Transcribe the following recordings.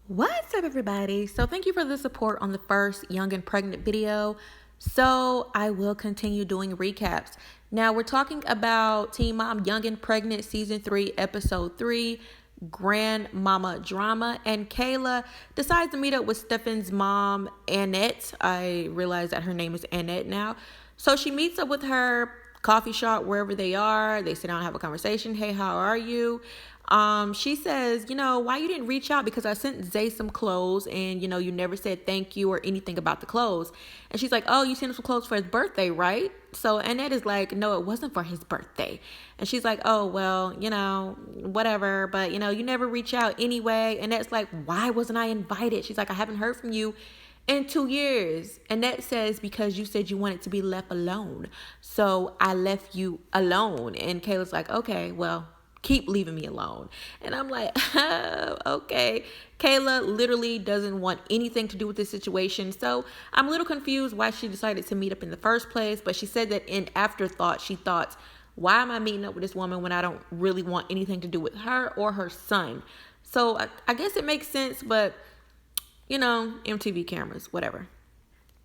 What's up, everybody? So thank you for the support on the first Young and Pregnant video. So I will continue doing recaps. Now we're talking about Teen Mom Young and Pregnant Season 3, Episode 3, Grandmama Drama. And Kayla decides to meet up with Stefan's mom, Annette. I realize that her name is Annette now. So she meets up with her, coffee shop, wherever they are. They sit down and have a conversation. Hey, how are you? She says, why you didn't reach out? Because I sent Zay some clothes and, you never said thank you or anything about the clothes. And she's like, oh, you sent him some clothes for his birthday, right? So Annette is like, no, it wasn't for his birthday. And she's like, oh, well, whatever. But, you never reach out anyway. Annette's like, why wasn't I invited? She's like, I haven't heard from you in 2 years. Annette says, because you said you wanted to be left alone. So I left you alone. And Kayla's like, okay, well, keep leaving me alone. And I'm like, oh, okay. Kayla literally doesn't want anything to do with this situation. So I'm a little confused why she decided to meet up in the first place. But she said that in afterthought, she thought, why am I meeting up with this woman when I don't really want anything to do with her or her son? So I guess it makes sense, but MTV cameras, whatever.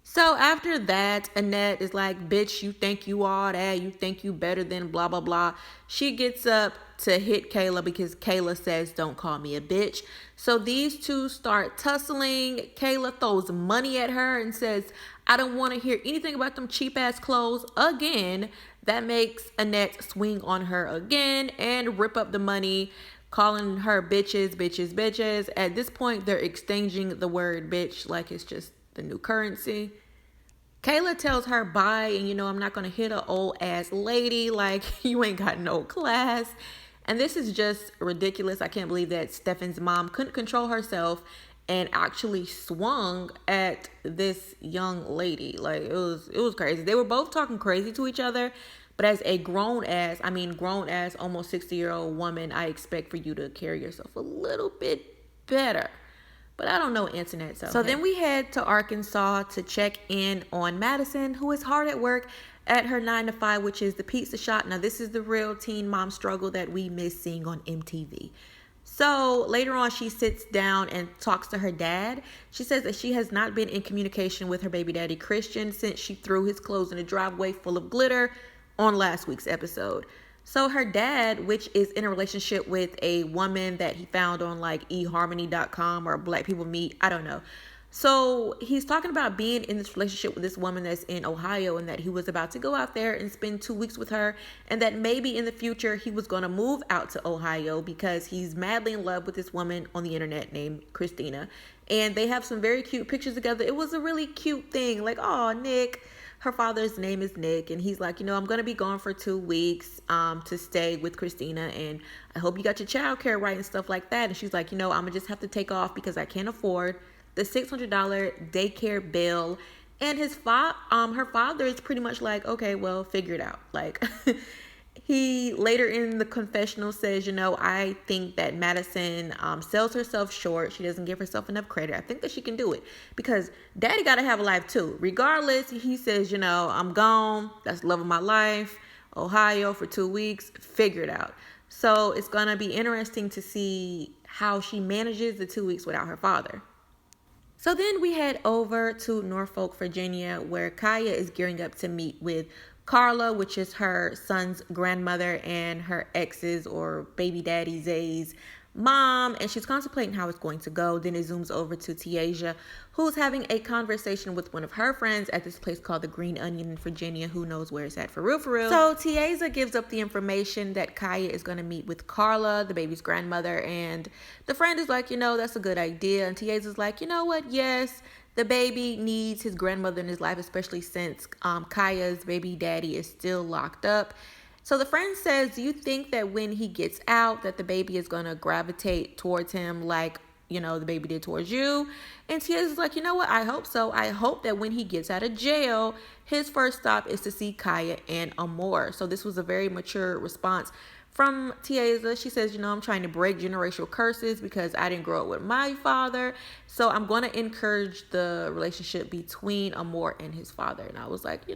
So after that, Annette is like, bitch, you think you all that, you think you better than blah, blah, blah. She gets up to hit Kayla because Kayla says, don't call me a bitch. So these two start tussling. Kayla throws money at her and says, I don't want to hear anything about them cheap ass clothes again. That makes Annette swing on her again and rip up the money, calling her bitches, bitches, bitches. At this point, they're exchanging the word bitch like it's just the new currency. Kayla tells her bye, and I'm not going to hit an old ass lady, like you ain't got no class. And this is just ridiculous. I can't believe that Stefan's mom couldn't control herself and actually swung at this young lady. Like it was crazy. They were both talking crazy to each other, but as a grown ass, almost 60-year-old woman, I expect for you to carry yourself a little bit better. But I don't know internet. So then we head to Arkansas to check in on Madison, who is hard at work at her 9 to 5, which is the pizza shop. Now, this is the real teen mom struggle that we miss seeing on MTV. So later on, she sits down and talks to her dad. She says that she has not been in communication with her baby daddy, Christian, since she threw his clothes in a driveway full of glitter on last week's episode. So her dad, which is in a relationship with a woman that he found on like eharmony.com or Black People Meet, I don't know. So he's talking about being in this relationship with this woman that's in Ohio and that he was about to go out there and spend 2 weeks with her, and that maybe in the future he was going to move out to Ohio because he's madly in love with this woman on the internet named Christina. And they have some very cute pictures together. It was a really cute thing. Like, oh, Nick. Her father's name is Nick, and he's like, I'm going to be gone for 2 weeks to stay with Christina, and I hope you got your childcare right and stuff like that. And she's like, I'm going to just have to take off because I can't afford the $600 daycare bill. And her father is pretty much like, okay, well, figure it out. Like, he later in the confessional says, I think that Madison sells herself short. She doesn't give herself enough credit. I think that she can do it because daddy got to have a life too. Regardless, he says, I'm gone. That's the love of my life. Ohio for 2 weeks. Figure it out. So it's going to be interesting to see how she manages the 2 weeks without her father. So then we head over to Norfolk, Virginia, where Kaia is gearing up to meet with Carla, which is her son's grandmother and her ex's or baby daddy Zay's mom, and she's contemplating how it's going to go. Then it zooms over to Tiaja, who's having a conversation with one of her friends at this place called the Green Onion in Virginia. Who knows where it's at for real, for real. So Tiaja gives up the information that Kaia is going to meet with Carla, the baby's grandmother, and the friend is like, that's a good idea. And Tiaja's like, you know what? Yes, the baby needs his grandmother in his life, especially since Kaia's baby daddy is still locked up. So the friend says, do you think that when he gets out that the baby is going to gravitate towards him like, the baby did towards you? And Tia's like, you know what? I hope so. I hope that when he gets out of jail, his first stop is to see Kaia and Amor. So this was a very mature response from Tiaja. She says, I'm trying to break generational curses because I didn't grow up with my father. So I'm going to encourage the relationship between Amor and his father. And I was like,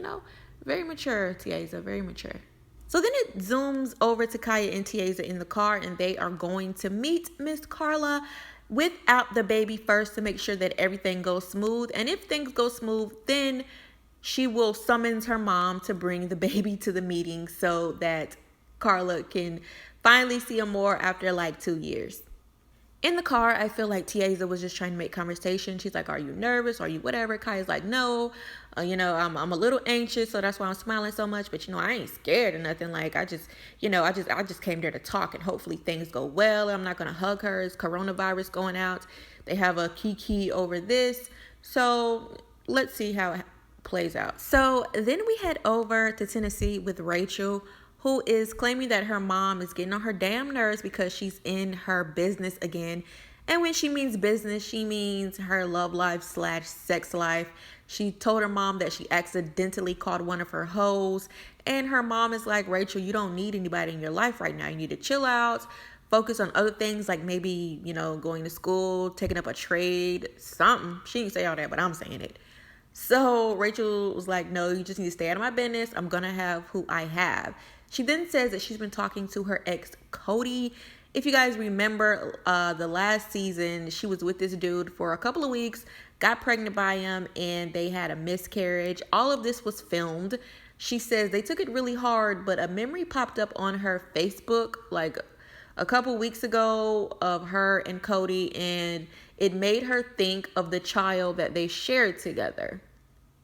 very mature, Tiaja, very mature. So then it zooms over to Kaia and Tiaja in the car, and they are going to meet Miss Carla without the baby first to make sure that everything goes smooth. And if things go smooth, then she will summons her mom to bring the baby to the meeting so that Carla can finally see him more after like 2 years. In the car, I feel like Tiaza was just trying to make conversation. She's like, are you nervous? Are you whatever? Kai's like, no, I'm a little anxious, so that's why I'm smiling so much. But, I ain't scared or nothing. Like, I just came there to talk and hopefully things go well. I'm not going to hug her. It's coronavirus going out. They have a kiki over this. So let's see how it plays out. So then we head over to Tennessee with Rachel, who is claiming that her mom is getting on her damn nerves because she's in her business again. And when she means business, she means her love life / sex life. She told her mom that she accidentally called one of her hoes. And her mom is like, Rachel, you don't need anybody in your life right now. You need to chill out, focus on other things like maybe, going to school, taking up a trade, something. She didn't say all that, but I'm saying it. So Rachel was like, no, you just need to stay out of my business. I'm going to have who I have. She then says that she's been talking to her ex, Cody. If you guys remember the last season, she was with this dude for a couple of weeks, got pregnant by him, and they had a miscarriage. All of this was filmed. She says they took it really hard, but a memory popped up on her Facebook like a couple weeks ago of her and Cody, and it made her think of the child that they shared together.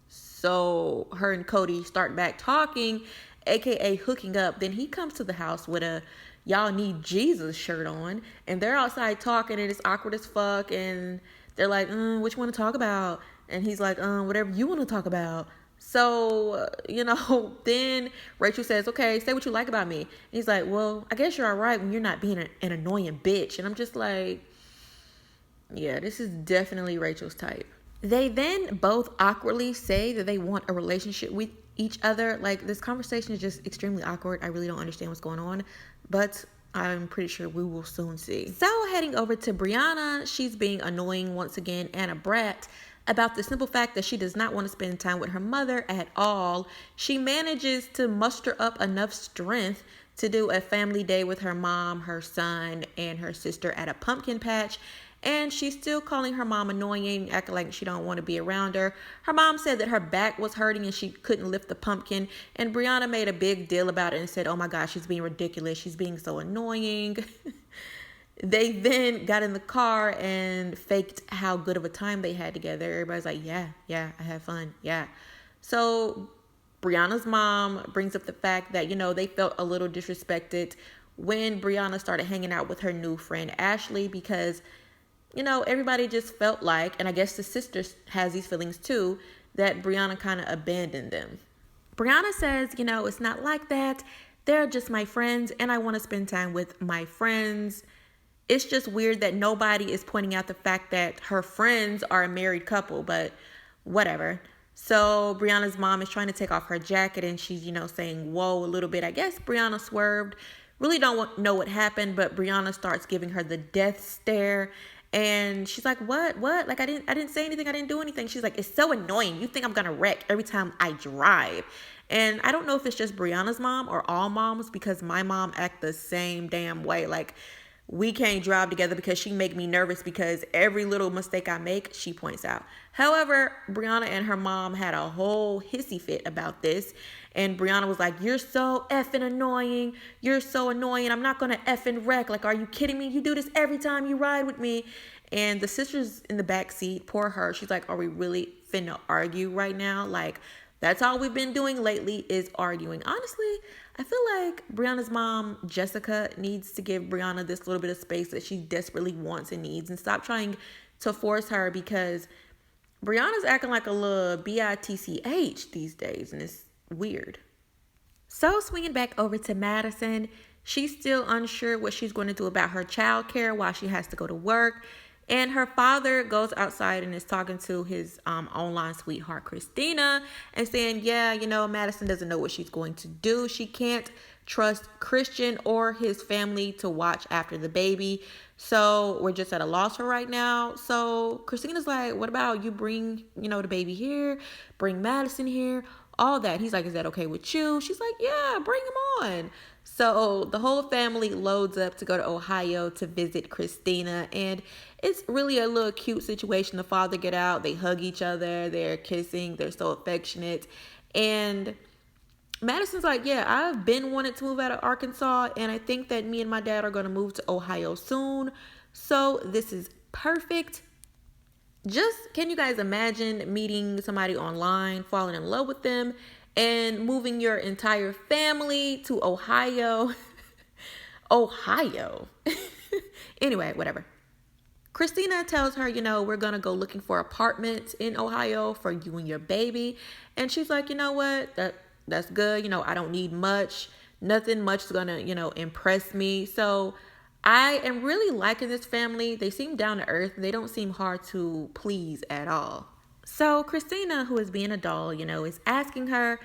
So her and Cody start back talking, aka hooking up. Then he comes to the house with a y'all need Jesus shirt on, and they're outside talking, and it's awkward as fuck, and they're like, what you want to talk about? And he's like, whatever you want to talk about. So, then Rachel says, okay, say what you like about me. And he's like, well, I guess you're all right when you're not being an annoying bitch. And I'm just like, yeah, this is definitely Rachel's type. They then both awkwardly say that they want a relationship with each other. Like, this conversation is just extremely awkward. I really don't understand what's going on, but I'm pretty sure we will soon see. So heading over to Brianna, she's being annoying once again and a brat about the simple fact that she does not want to spend time with her mother at all. She manages to muster up enough strength to do a family day with her mom, her son, and her sister at a pumpkin patch. And she's still calling her mom annoying, acting like she don't want to be around her. Her mom said that her back was hurting and she couldn't lift the pumpkin. And Brianna made a big deal about it and said, oh my gosh, she's being ridiculous. She's being so annoying. They then got in the car and faked how good of a time they had together. Everybody's like, yeah, I had fun. Yeah. So Brianna's mom brings up the fact that, they felt a little disrespected when Brianna started hanging out with her new friend, Ashley, because everybody just felt like, and I guess the sister has these feelings too, that Brianna kind of abandoned them. Brianna says, it's not like that. They're just my friends, and I want to spend time with my friends. It's just weird that nobody is pointing out the fact that her friends are a married couple, but whatever. So Brianna's mom is trying to take off her jacket, and she's, saying, whoa, a little bit. I guess Brianna swerved. Really don't know what happened, but Brianna starts giving her the death stare. And she's like, what? Like, I didn't say anything. I didn't do anything. She's like, it's so annoying. You think I'm going to wreck every time I drive. And I don't know if it's just Brianna's mom or all moms, because my mom act the same damn way. Like, we can't drive together because she make me nervous because every little mistake I make, she points out. However, Brianna and her mom had a whole hissy fit about this. And Brianna was like, you're so effing annoying. You're so annoying. I'm not going to effing wreck. Like, are you kidding me? You do this every time you ride with me. And the sister's in the back seat. Poor her. She's like, are we really finna argue right now? Like, that's all we've been doing lately is arguing. Honestly, I feel like Brianna's mom, Jessica, needs to give Brianna this little bit of space that she desperately wants and needs, and stop trying to force her, because Brianna's acting like a little bitch these days, and it's weird. So swinging back over to Madison, she's still unsure what she's going to do about her childcare while she has to go to work. And her father goes outside and is talking to his online sweetheart, Christina, and saying, yeah, Madison doesn't know what she's going to do. She can't trust Christian or his family to watch after the baby. So we're just at a loss for right now. So Christina's like, what about you bring, the baby here, bring Madison here, all that. He's like, is that okay with you? She's like, yeah, bring him on. So the whole family loads up to go to Ohio to visit Christina, and it's really a little cute situation. The father get out, they hug each other, they're kissing, they're so affectionate. And Madison's like, yeah, I've been wanting to move out of Arkansas, and I think that me and my dad are going to move to Ohio soon. So this is perfect. Just can you guys imagine meeting somebody online, falling in love with them, and moving your entire family to Ohio? Ohio. Anyway, whatever. Christina tells her, we're going to go looking for apartments in Ohio for you and your baby. And she's like, you know what? That's good. I don't need much. Nothing much is going to, impress me. So I am really liking this family. They seem down to earth. They don't seem hard to please at all. So Christina, who is being a doll, is asking her,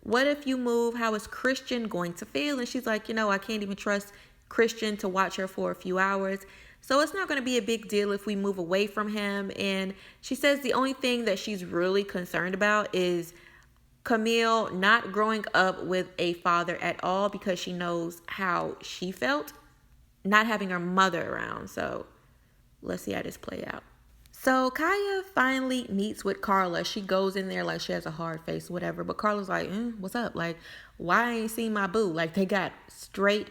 what if you move? How is Christian going to feel? And she's like, I can't even trust Christian to watch her for a few hours. So it's not going to be a big deal if we move away from him. And she says the only thing that she's really concerned about is Camille not growing up with a father at all, because she knows how she felt not having her mother around. So let's see how this play out. So Kaia finally meets with Carla. She goes in there like she has a hard face, whatever. But Carla's like, what's up? Like, why I ain't seen my boo? Like, they got straight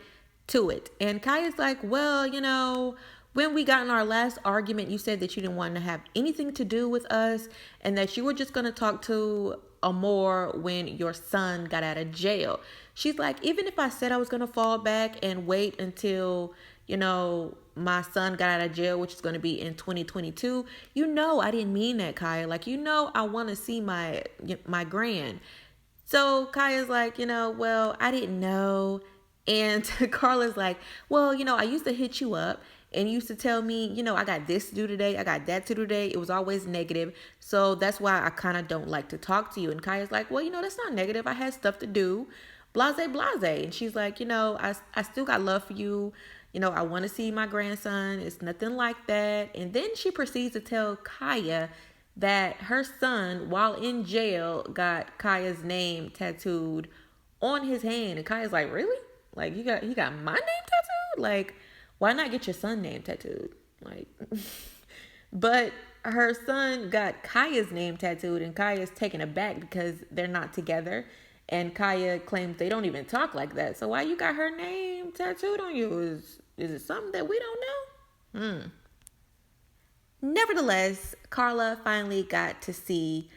to it. And Kaia's like, well, when we got in our last argument, you said that you didn't want to have anything to do with us and that you were just going to talk to Amor when your son got out of jail. She's like, even if I said I was going to fall back and wait until, my son got out of jail, which is going to be in 2022, I didn't mean that, Kaia. Like, I want to see my grand. So Kaia's like, well, I didn't know. And Carla's like, well, I used to hit you up and you used to tell me, I got this to do today, I got that to do today. It was always negative. So that's why I kind of don't like to talk to you. And Kaia's like, well, that's not negative. I had stuff to do. Blase, blase. And she's like, I still got love for you. I want to see my grandson. It's nothing like that. And then she proceeds to tell Kaia that her son, while in jail, got Kaia's name tattooed on his hand. And Kaia's like, really? Like, he got my name tattooed? Like, why not get your son's name tattooed? Like, but her son got Kaia's name tattooed, and Kaia's taken aback because they're not together. And Kaia claims they don't even talk like that. So why you got her name tattooed on you? Is it something that we don't know? Nevertheless, Carla finally got to see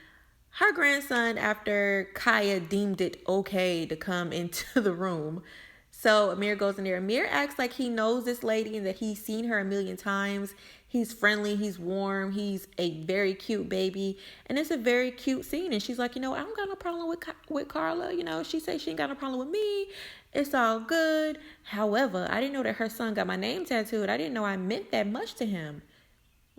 her grandson after Kaia deemed it okay to come into the room. So Amir goes in there. Amir acts like he knows this lady and that he's seen her a million times. He's friendly, he's warm, he's a very cute baby. And it's a very cute scene. And she's like, I don't got no problem with Carla. She says she ain't got no problem with me. It's all good. However, I didn't know that her son got my name tattooed. I didn't know I meant that much to him.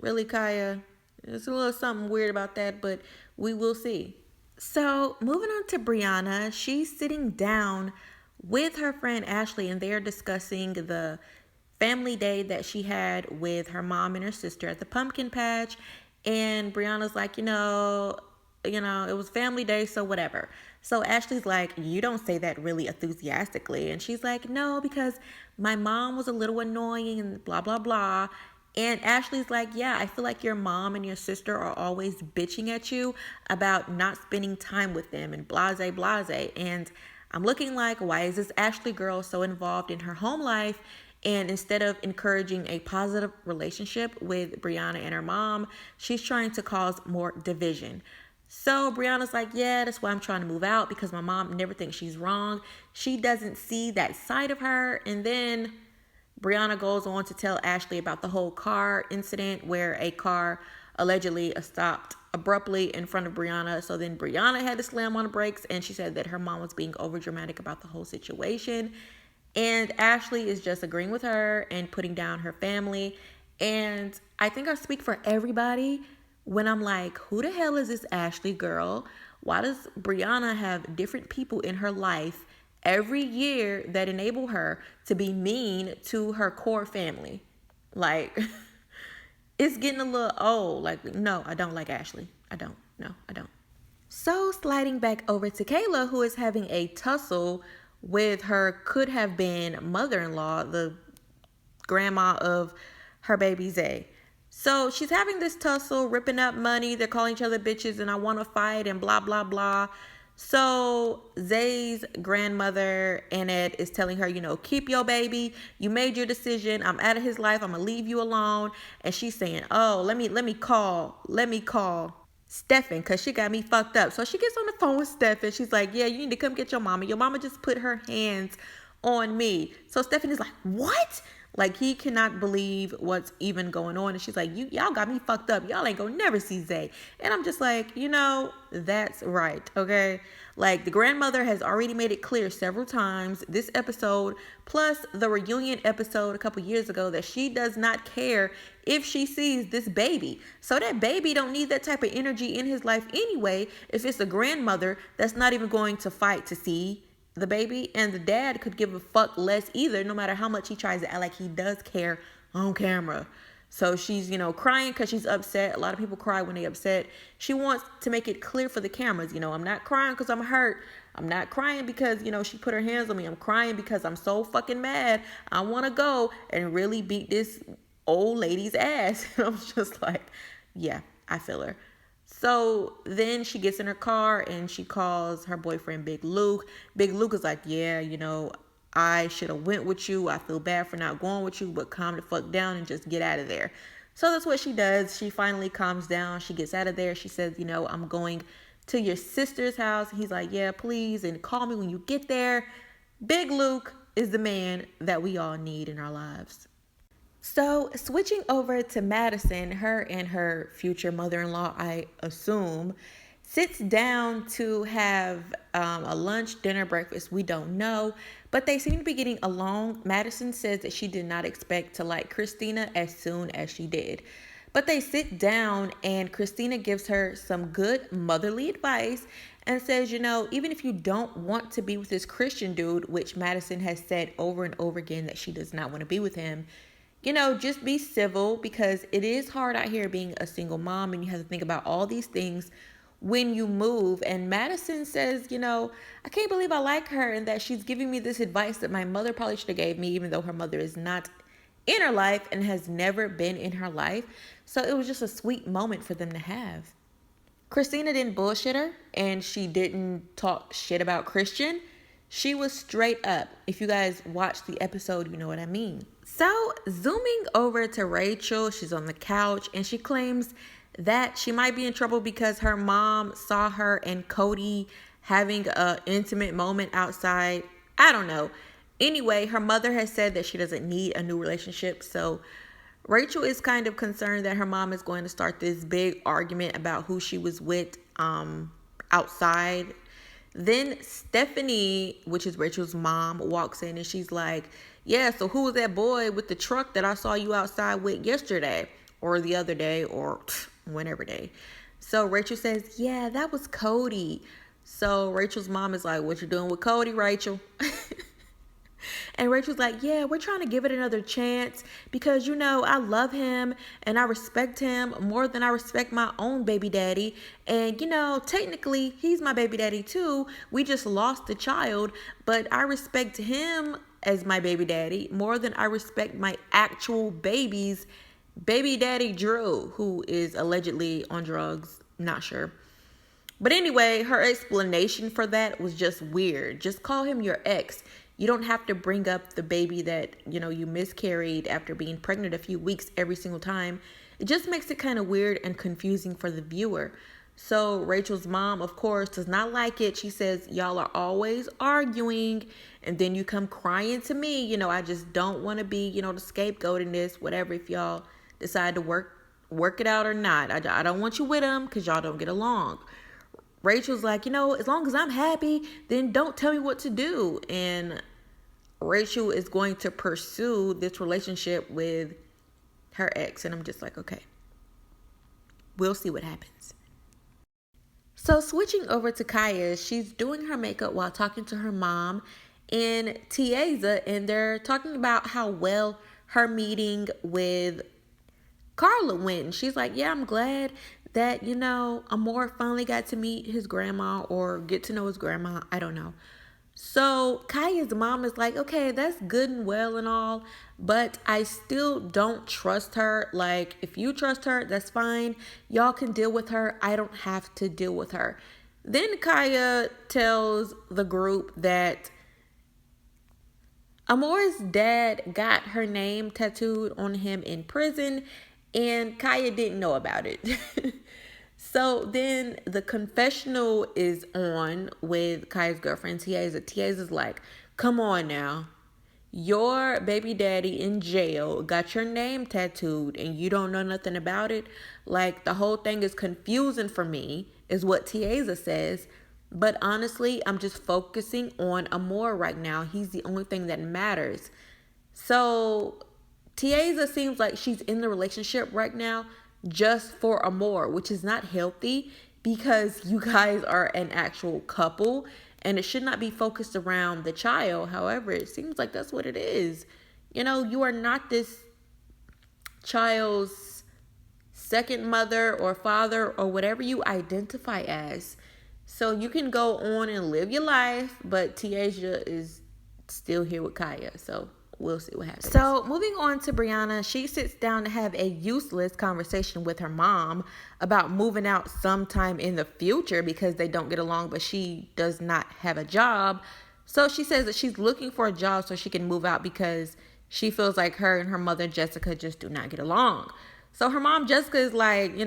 Really, Kaia? There's a little something weird about that, but we will see. So moving on to Brianna, she's sitting down with her friend Ashley, and they're discussing the family day that she had with her mom and her sister at the pumpkin patch. And Brianna's like, it was family day, so whatever. So Ashley's like, you don't say that really enthusiastically. And she's like, no, because my mom was a little annoying and blah, blah, blah. And Ashley's like, yeah, I feel like your mom and your sister are always bitching at you about not spending time with them and blase, blase. And I'm looking like, why is this Ashley girl so involved in her home life? And instead of encouraging a positive relationship with Brianna and her mom, she's trying to cause more division. So Brianna's like, yeah, that's why I'm trying to move out, because my mom never thinks she's wrong. She doesn't see that side of her. And then Brianna goes on to tell Ashley about the whole car incident where a car allegedly stopped abruptly in front of Brianna. So then Brianna had to slam on the brakes, and she said that her mom was being overdramatic about the whole situation. And Ashley is just agreeing with her and putting down her family. And I think I speak for everybody when I'm like, who the hell is this Ashley girl? Why does Brianna have different people in her life every year that enable her to be mean to her core family? Like, it's getting a little old. Like, no, I don't like Ashley. I don't. So sliding back over to Kayla, who is having a tussle with her could have been mother-in-law, the grandma of her baby Zay. So she's having this tussle, ripping up money. They're calling each other bitches and I want to fight and blah, blah, blah. So Zay's grandmother, Annette, is telling her, keep your baby. You made your decision. I'm out of his life. I'm going to leave you alone. And she's saying, oh, let me call Stefan, because she got me fucked up. So she gets on the phone with Stefan. She's like, yeah, you need to come get your mama. Your mama just put her hands on me. So Stefan is like, what? Like, he cannot believe what's even going on. And she's like, y'all got me fucked up. Y'all ain't gonna never see Zay. And I'm just like, that's right, okay? Like, the grandmother has already made it clear several times this episode, plus the reunion episode a couple years ago, that she does not care if she sees this baby. So that baby don't need that type of energy in his life anyway. If it's a grandmother that's not even going to fight to see the baby, and the dad could give a fuck less either, no matter how much he tries to act like he does care on camera. So she's, crying because she's upset. A lot of people cry when they upset. She wants to make it clear for the cameras, I'm not crying because I'm hurt. I'm not crying because, she put her hands on me. I'm crying because I'm so fucking mad. I want to go and really beat this old lady's ass. And I'm just like, yeah, I feel her. So then she gets in her car and she calls her boyfriend, Big Luke. Big Luke is like, yeah, I should have went with you. I feel bad for not going with you, but calm the fuck down and just get out of there. So that's what she does. She finally calms down. She gets out of there. She says, I'm going to your sister's house. He's like, yeah, please. And call me when you get there. Big Luke is the man that we all need in our lives. So switching over to Madison, her and her future mother-in-law, I assume, sits down to have a lunch, dinner, breakfast. We don't know, but they seem to be getting along. Madison says that she did not expect to like Christina as soon as she did. But they sit down and Christina gives her some good motherly advice and says, even if you don't want to be with this Christian dude, which Madison has said over and over again that she does not want to be with him, just be civil, because it is hard out here being a single mom and you have to think about all these things when you move. And Madison says, I can't believe I like her and that she's giving me this advice that my mother probably should have gave me, even though her mother is not in her life and has never been in her life. So it was just a sweet moment for them to have. Christina didn't bullshit her and she didn't talk shit about Christian. She was straight up. If you guys watched the episode, you know what I mean. So zooming over to Rachel, she's on the couch and she claims that she might be in trouble because her mom saw her and Cody having an intimate moment outside. I don't know. Anyway, her mother has said that she doesn't need a new relationship. So Rachel is kind of concerned that her mom is going to start this big argument about who she was with outside. Then Stephanie, which is Rachel's mom, walks in and she's like, yeah, so who was that boy with the truck that I saw you outside with yesterday or the other day or whenever day? So Rachel says, yeah, that was Cody. So Rachel's mom is like, what you doing with Cody, Rachel? And Rachel's like, yeah, we're trying to give it another chance because, I love him and I respect him more than I respect my own baby daddy. And, technically he's my baby daddy too. We just lost a child, but I respect him as my baby daddy more than I respect my actual baby's baby daddy, Drew, who is allegedly on drugs. Not sure. But anyway, her explanation for that was just weird. Just call him your ex. You don't have to bring up the baby that, you miscarried after being pregnant a few weeks every single time. It just makes it kind of weird and confusing for the viewer. So Rachel's mom, of course, does not like it. She says, y'all are always arguing and then you come crying to me. I just don't want to be, the scapegoat in this, whatever, if y'all decide to work it out or not. I don't want you with him because y'all don't get along. Rachel's like, as long as I'm happy, then don't tell me what to do. And Rachel is going to pursue this relationship with her ex. And I'm just like, okay, we'll see what happens. So switching over to Kaia, she's doing her makeup while talking to her mom and Tiaza, and they're talking about how well her meeting with Carla went. And she's like, yeah, I'm glad that, Amor finally got to meet his grandma or get to know his grandma. I don't know. So Kaia's mom is like, okay, that's good and well and all, but I still don't trust her. Like, if you trust her, that's fine. Y'all can deal with her. I don't have to deal with her. Then Kaia tells the group that Amora's dad got her name tattooed on him in prison, and Kaia didn't know about it. So then the confessional is on with Kaia's girlfriend, Tiaza. Tiaza's like, come on now. Your baby daddy in jail got your name tattooed and you don't know nothing about it. Like, the whole thing is confusing for me, is what Tiaza says. But honestly, I'm just focusing on Amor right now. He's the only thing that matters. So Tiaza seems like she's in the relationship right now just for Amor, which is not healthy because you guys are an actual couple and it should not be focused around the child. However, it seems like that's what it is. You know, you are not this child's second mother or father or whatever you identify as. So you can go on and live your life, but Tiaja is still here with Kaia. So we'll see what happens. So moving on to Brianna, she sits down to have a useless conversation with her mom about moving out sometime in the future because they don't get along, but she does not have a job. So she says that she's looking for a job so she can move out because she feels like her and her mother, Jessica, just do not get along. So her mom, Jessica, is like,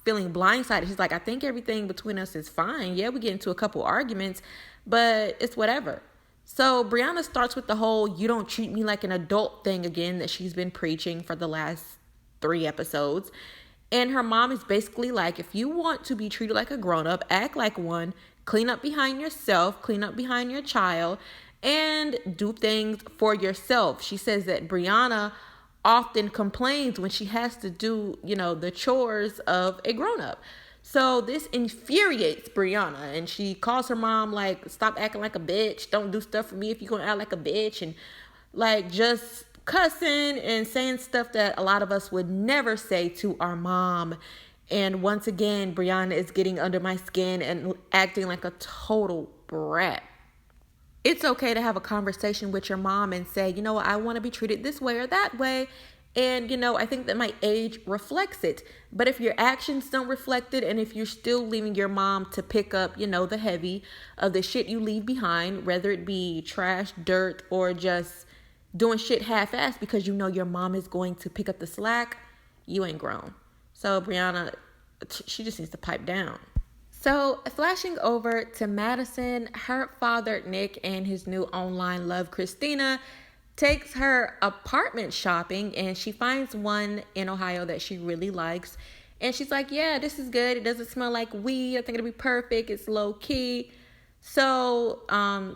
feeling blindsided. She's like, I think everything between us is fine. Yeah, we get into a couple arguments, but it's whatever. So Brianna starts with the whole you don't treat me like an adult thing again that she's been preaching for the last 3 episodes. And her mom is basically like, if you want to be treated like a grown-up, act like one, clean up behind yourself, clean up behind your child, and do things for yourself. She says that Brianna often complains when she has to do, the chores of a grown-up. So this infuriates Brianna, and she calls her mom like, stop acting like a bitch. Don't do stuff for me if you're going to act like a bitch. And like just cussing and saying stuff that a lot of us would never say to our mom. And once again, Brianna is getting under my skin and acting like a total brat. It's okay to have a conversation with your mom and say, I want to be treated this way or that way. And, I think that my age reflects it. But if your actions don't reflect it, and if you're still leaving your mom to pick up, the heavy of the shit you leave behind, whether it be trash, dirt, or just doing shit half-assed because your mom is going to pick up the slack, you ain't grown. So Brianna, she just needs to pipe down. So flashing over to Madison, her father, Nick, and his new online love, Christina, takes her apartment shopping, and she finds one in Ohio that she really likes. And she's like, yeah, this is good. It doesn't smell like weed. I think it'll be perfect. It's low key. So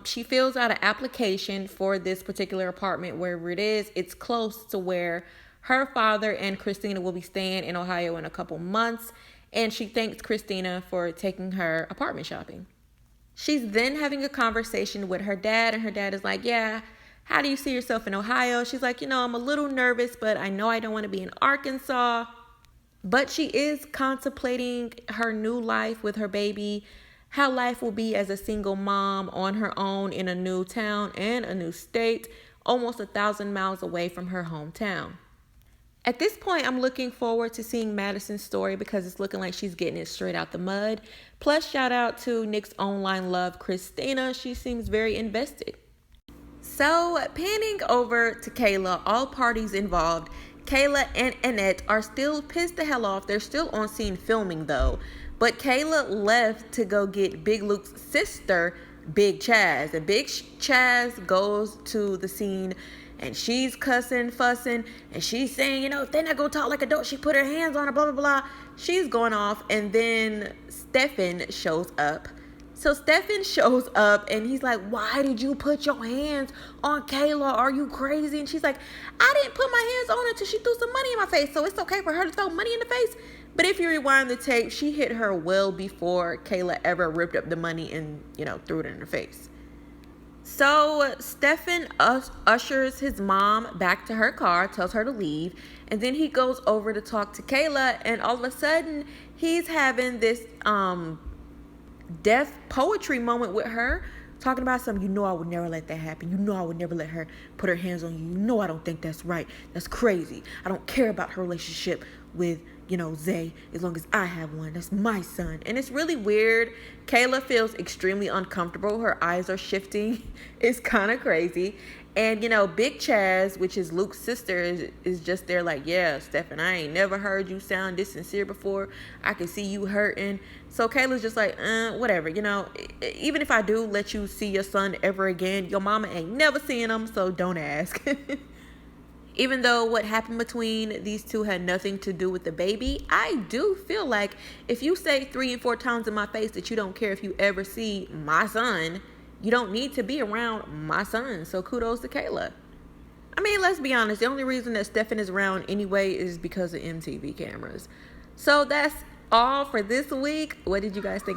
she fills out an application for this particular apartment wherever it is. It's close to where her father and Christina will be staying in Ohio in a couple months. And she thanks Christina for taking her apartment shopping. She's then having a conversation with her dad, and her dad is like, yeah, how do you see yourself in Ohio? She's like, I'm a little nervous, but I know I don't want to be in Arkansas. But she is contemplating her new life with her baby, how life will be as a single mom on her own in a new town and a new state, almost 1,000 miles away from her hometown. At this point, I'm looking forward to seeing Madison's story because it's looking like she's getting it straight out the mud. Plus, shout out to Nick's online love, Christina. She seems very invested. So, panning over to Kayla, all parties involved, Kayla and Annette are still pissed the hell off. They're still on scene filming though. But Kayla left to go get Big Luke's sister, Big Chaz. And Big Chaz goes to the scene and she's cussing, fussing, and she's saying, if they're not going to talk like adults, she put her hands on her, blah, blah, blah. She's going off, and then Stefan shows up. So Stefan shows up, and he's like, why did you put your hands on Kayla? Are you crazy? And she's like, I didn't put my hands on her until she threw some money in my face, so it's okay for her to throw money in the face. But if you rewind the tape, she hit her well before Kayla ever ripped up the money and, threw it in her face. So Stefan ushers his mom back to her car, tells her to leave, and then he goes over to talk to Kayla, and all of a sudden he's having this deaf poetry moment with her, talking about something, you know I would never let that happen. You know I would never let her put her hands on you. You know I don't think that's right. That's crazy. I don't care about her relationship with, Zay, as long as I have one. That's my son. And it's really weird. Kayla feels extremely uncomfortable. Her eyes are shifting. It's kind of crazy. And, Big Chaz, which is Luke's sister, is just there like, yeah, Stefan, I ain't never heard you sound this sincere before. I can see you hurting. So Kayla's just like, whatever, even if I do let you see your son ever again, your mama ain't never seen him, so don't ask. Even though what happened between these two had nothing to do with the baby, I do feel like if you say 3 and 4 times in my face that you don't care if you ever see my son, you don't need to be around my son. So kudos to Kayla. I mean, let's be honest. The only reason that Stefan is around anyway is because of MTV cameras. So that's all for this week. What did you guys think about